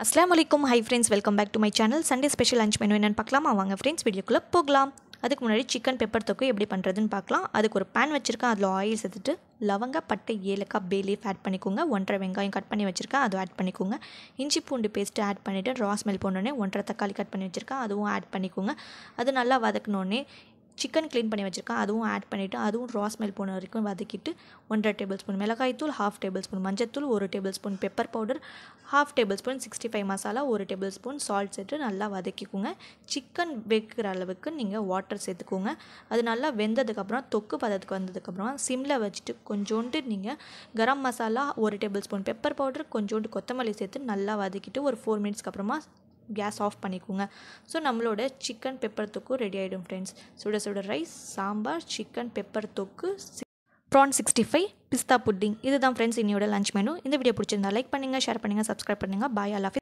அஸ்ஸலாமு அலைக்கும். Hi friends, welcome back to my channel. Sunday special lunch menu என்னென்னு பார்க்கலாமா? வாங்க ஃப்ரெண்ட்ஸ், வீடியோக்குள்ளே போகலாம். அதுக்கு முன்னாடி சிக்கன் பெப்பர் தொக்கு எப்படி பண்ணுறதுன்னு பார்க்கலாம். அதுக்கு ஒரு பேன் வச்சுருக்கேன். அதில் ஆயில் சேர்த்துட்டு லவங்க, பட்டை, ஏலக்காய், பே லீஃப் ஆட் பண்ணிக்கோங்க. 1.5 வெங்காயம் கட் பண்ணி வச்சுருக்கேன், அதுவும் ஆட் பண்ணிக்கோங்க. இஞ்சி பூண்டு பேஸ்ட்டு ஆட் பண்ணிவிட்டு ரா ஸ்மெல் போனோடனே 1.5 தக்காளி கட் பண்ணி வச்சுருக்கேன், அதுவும் ஆட் பண்ணிக்கோங்க. அது நல்லா வதக்கினோடனே சிக்கன் க்ளீன் பண்ணி வச்சுருக்கேன், அதுவும் ஆட் பண்ணிவிட்டு அதுவும் ரா ஸ்மெல் போன வரைக்கும் வதக்கிட்டு 1.5 டேபிள் ஸ்பூன் மிளகாய் தூள், 1/2 டேபிள் ஸ்பூன் மஞ்சத்தூள், 1 tablespoon pepper powder, 1/2 table spoon 65 masala, 1 table spoon salt சேர்த்து நல்லா வதக்கிக்கோங்க. சிக்கன் வேகிற அளவுக்கு நீங்கள் வாட்டர் சேர்த்துக்கோங்க. அது நல்லா வெந்ததுக்கப்புறம் தொக்கு பதத்துக்கு வந்ததுக்கப்புறம் சிம்மில் வச்சுட்டு கொஞ்சோண்டு நீங்கள் garam masala, 1 tablespoon pepper powder, கொஞ்சோண்டு கொத்தமல்லி சேர்த்து நல்லா வதக்கிட்டு ஒரு 4 மினிட்ஸ்க்கு அப்புறமா கேஸ் ஆஃப் பண்ணிக்கோங்க. ஸோ நம்மளோட சிக்கன் பெப்பர் தொக்கு ரெடி ஆகிடும் ஃப்ரெண்ட்ஸ். சுட சுட ரைஸ், சாம்பார், சிக்கன் பெப்பர் தொக்கு, ப்ரான் 65, பிஸ்தா புட்டிங். இதுதான் ஃப்ரெண்ட்ஸ் இன்னையோட லஞ்ச் மெனு. இந்த வீடியோ பிடிச்சிருந்தா லைக் பண்ணுங்கள், ஷேர் பண்ணுங்கள், சப்ஸ்கிரைப் பண்ணுங்கள். பாய்.